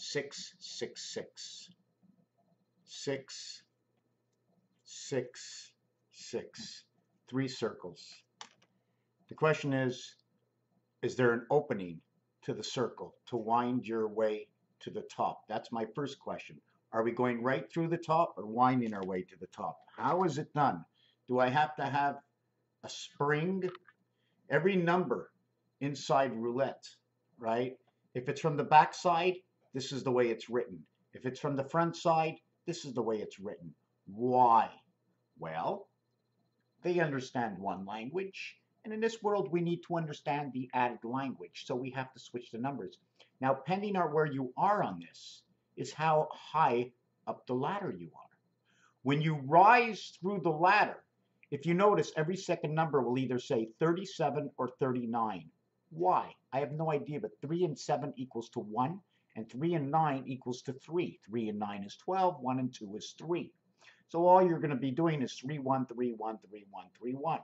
6, 6, 6. 6, 6, 6. 3 circles. The question is there an opening to the circle to wind your way to the top? That's my first question. Are we going right through the top or winding our way to the top? How is it done? Do I have to have a spring? Every number inside roulette, right? If it's from the back side, this is the way it's written. If it's from the front side, this is the way it's written. Why? Well, they understand one language, and in this world we need to understand the added language, so we have to switch the numbers. Now, depending on where you are on this is how high up the ladder you are. When you rise through the ladder, if you notice, every second number will either say 37 or 39. Why? I have no idea, but 3 and 7 equals to 1, and 3 and 9 equals to 3. 3 and 9 is 12, 1 and 2 is 3. So all you're going to be doing is 3, 1, 3, 1, 3, 1, 3, 1.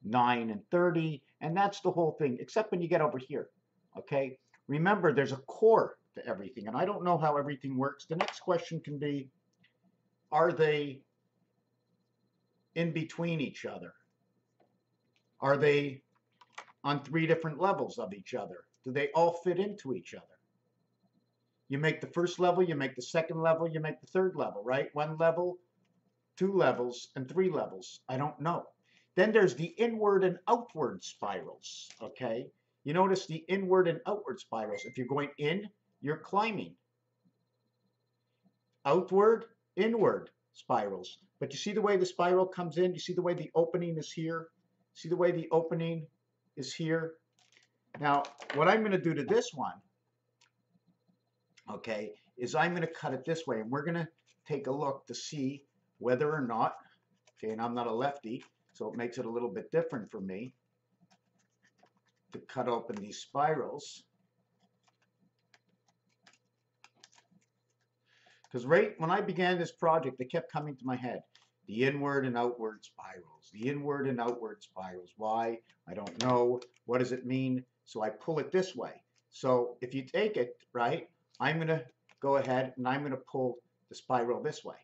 9 and 30, and that's the whole thing, except when you get over here, okay? Remember, there's a core to everything, and I don't know how everything works. The next question can be, are they in between each other? Are they on 3 different levels of each other? Do they all fit into each other? You make the first level, you make the second level, you make the third level, right? 1 level, 2 levels, and 3 levels. I don't know. Then there's the inward and outward spirals, okay? You notice the inward and outward spirals. If you're going in, you're climbing. Outward, inward spirals. But you see the way the spiral comes in? You see the way the opening is here? See the way the opening is here? Now, what I'm going to do to this one, okay, is I'm going to cut it this way, and we're going to take a look to see whether or not, okay, and I'm not a lefty, so it makes it a little bit different for me to cut open these spirals. Because right when I began this project, they kept coming to my head. The inward and outward spirals. The inward and outward spirals. Why? I don't know. What does it mean? So I pull it this way. So if you take it, right, I'm going to go ahead and I'm going to pull the spiral this way.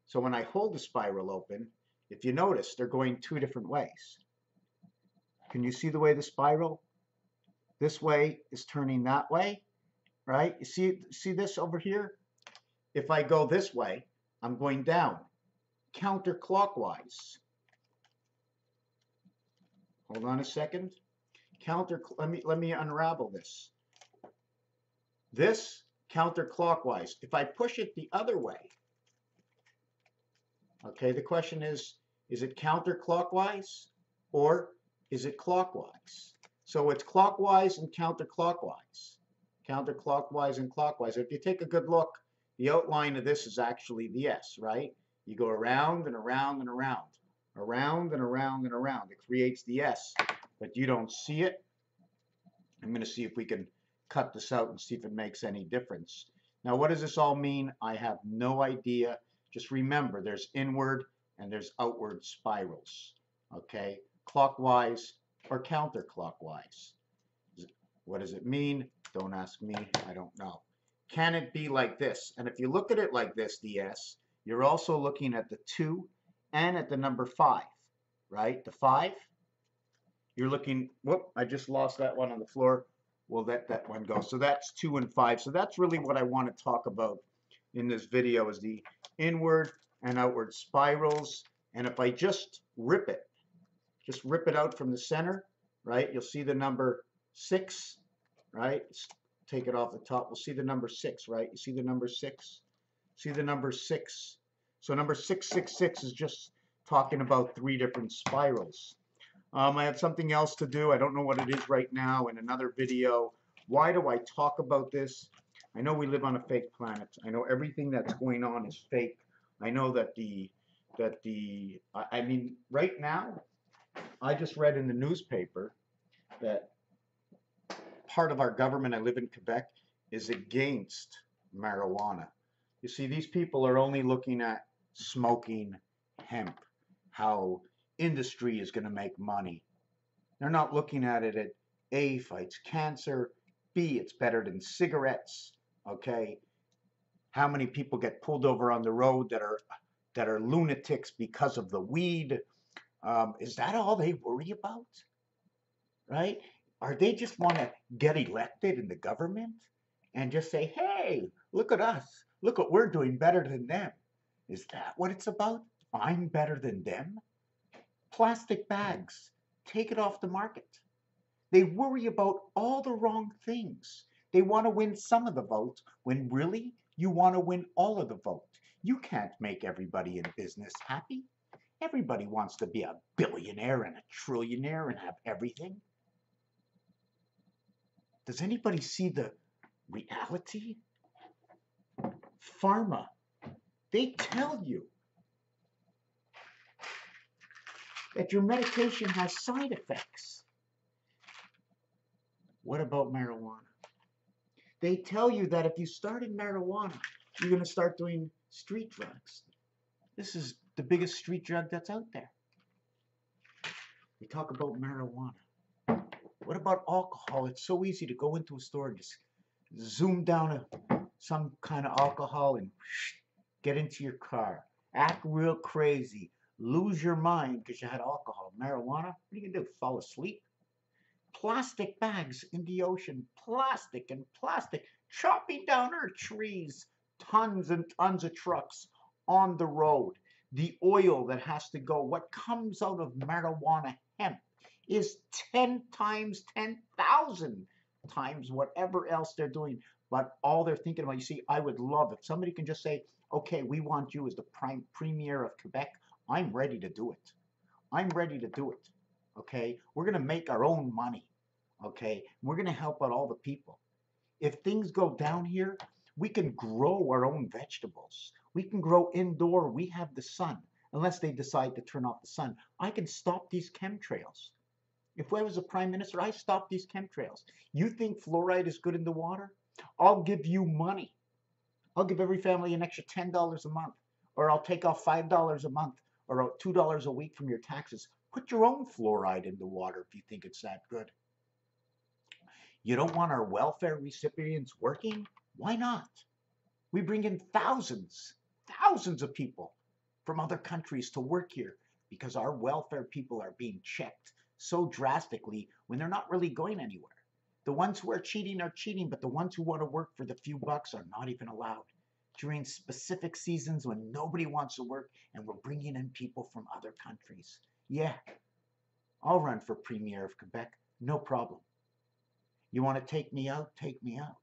So when I hold the spiral open, if you notice, they're going 2 different ways. Can you see the way the spiral? This way is turning that way, right? You see this over here? If I go this way, I'm going down, counterclockwise. Hold on a second. Let me unravel this. This counterclockwise. If I push it the other way, okay, the question is it counterclockwise or is it clockwise? So it's clockwise and counterclockwise. Counterclockwise and clockwise. If you take a good look, the outline of this is actually the S, right? You go around and around and around. Around and around and around. It creates the S, but you don't see it. I'm going to see if we can cut this out and see if it makes any difference. Now, what does this all mean? I have no idea. Just remember, there's inward and there's outward spirals, okay? Clockwise or counterclockwise. What does it mean? Don't ask me. I don't know. Can it be like this? And if you look at it like this, the S, you're also looking at the 2 and at the number 5, right? The 5, you're looking, whoop, I just lost that one on the floor. We'll let that one go. So that's 2 and 5. So that's really what I want to talk about in this video is the inward and outward spirals. And if I just rip it out from the center, right? You'll see the number 6, right? Take it off the top. We'll see the number 6, right? You see the number 6? See the number 6? So number 666 is just talking about 3 different spirals. I have something else to do. I don't know what it is right now in another video. Why do I talk about this? I know we live on a fake planet. I know everything that's going on is fake. I know that I mean, right now, I just read in the newspaper that part of our government, I live in Quebec, is against marijuana. You see, these people are only looking at smoking hemp, how industry is going to make money. They're not looking at it at A, fights cancer, B, it's better than cigarettes, Okay, how many people get pulled over on the road that are lunatics because of the weed? Is that all they worry about? Right? Are they just want to get elected in the government and just say, hey, look at us. Look what we're doing better than them. Is that what it's about? I'm better than them? Plastic bags, take it off the market. They worry about all the wrong things. They want to win some of the vote when really you want to win all of the vote. You can't make everybody in business happy. Everybody wants to be a billionaire and a trillionaire and have everything. Does anybody see the reality? Pharma, they tell you that your medication has side effects. What about marijuana? They tell you that if you start in marijuana, you're going to start doing street drugs. This is the biggest street drug that's out there. We talk about marijuana. What about alcohol? It's so easy to go into a store and just zoom down some kind of alcohol and get into your car, act real crazy, lose your mind because you had alcohol. Marijuana, what are you going to do? Fall asleep? Plastic bags in the ocean, plastic and plastic, chopping down our trees, tons and tons of trucks on the road. The oil that has to go, what comes out of marijuana hemp is 10 times 10,000 times whatever else they're doing. But all they're thinking about, you see, I would love if somebody can just say, okay, we want you as the premier of Quebec. I'm ready to do it. I'm ready to do it. Okay, we're going to make our own money. Okay, we're going to help out all the people. If things go down here, we can grow our own vegetables. We can grow indoor. We have the sun, unless they decide to turn off the sun. I can stop these chemtrails. If I was a prime minister, I stop these chemtrails. You think fluoride is good in the water? I'll give you money. I'll give every family an extra $10 a month, or I'll take off $5 a month, or $2 a week from your taxes. Put your own fluoride in the water if you think it's that good. You don't want our welfare recipients working? Why not? We bring in thousands of people from other countries to work here because our welfare people are being checked so drastically when they're not really going anywhere. The ones who are cheating, but the ones who want to work for the few bucks are not even allowed during specific seasons when nobody wants to work, and we're bringing in people from other countries. Yeah, I'll run for Premier of Quebec, no problem. You want to take me out? Take me out.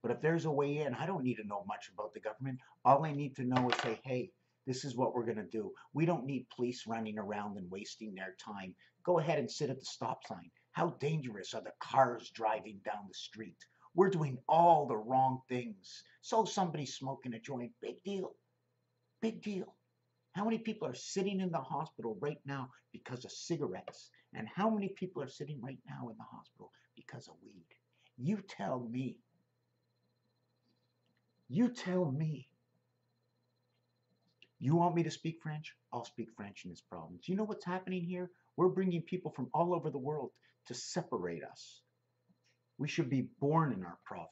But if there's a way in, I don't need to know much about the government. All I need to know is say, hey, this is what we're going to do. We don't need police running around and wasting their time. Go ahead and sit at the stop sign. How dangerous are the cars driving down the street? We're doing all the wrong things. So somebody's smoking a joint. Big deal. Big deal. How many people are sitting in the hospital right now because of cigarettes? And how many people are sitting right now in the hospital because of weed? You tell me. You tell me. You want me to speak French? I'll speak French in this province. You know what's happening here? We're bringing people from all over the world to separate us. We should be born in our province.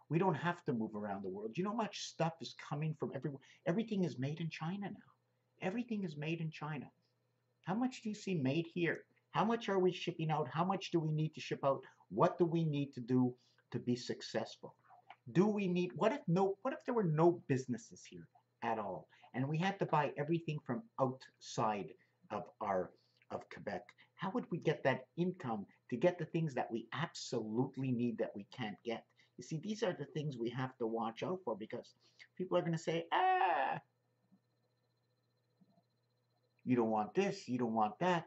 We don't have to move around the world. You know how much stuff is coming from everywhere? Everything is made in China now. Everything is made in China. How much do you see made here? How much are we shipping out? How much do we need to ship out? What do we need to do to be successful? Do we need, what if there were no businesses here at all? And we had to buy everything from outside of Quebec. How would we get that income to get the things that we absolutely need that we can't get? You see, these are the things we have to watch out for, because people are going to say, you don't want this, you don't want that,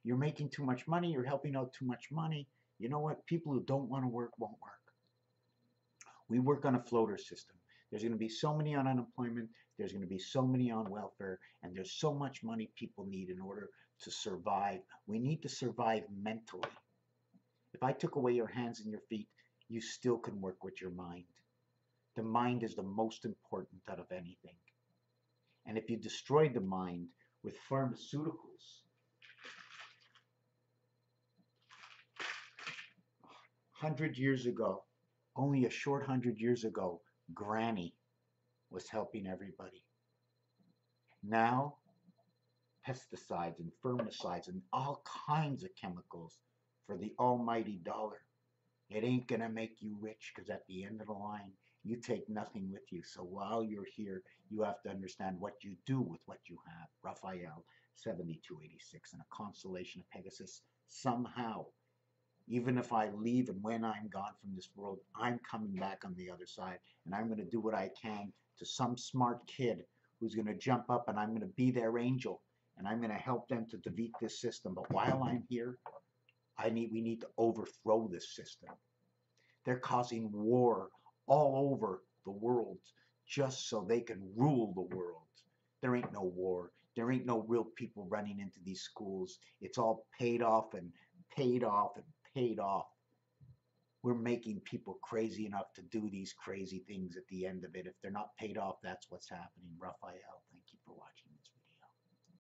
you're making too much money, you're helping out too much money. You know what? People who don't want to work won't work. We work on a floater system. There's going to be so many on unemployment, there's going to be so many on welfare, and there's so much money people need in order to survive. We need to survive mentally. If I took away your hands and your feet, you still can work with your mind. The mind is the most important out of anything. And if you destroy the mind with pharmaceuticals, 100 years ago, only a short 100 years ago, Granny was helping everybody. Now, pesticides and fungicides and all kinds of chemicals for the almighty dollar. It ain't gonna make you rich because at the end of the line, you take nothing with you. So while you're here, you have to understand what you do with what you have. Raphael, 7286, and a constellation of Pegasus. Somehow, even if I leave and when I'm gone from this world, I'm coming back on the other side and I'm going to do what I can to some smart kid who's going to jump up and I'm going to be their angel and I'm going to help them to defeat this system. But while I'm here, we need to overthrow this system. They're causing war all over the world just so they can rule the world. There ain't no war. There ain't no real people running into these schools. It's all paid off and paid off and paid off. We're making people crazy enough to do these crazy things at the end of it. If they're not paid off, that's what's happening. Raphael, thank you for watching this.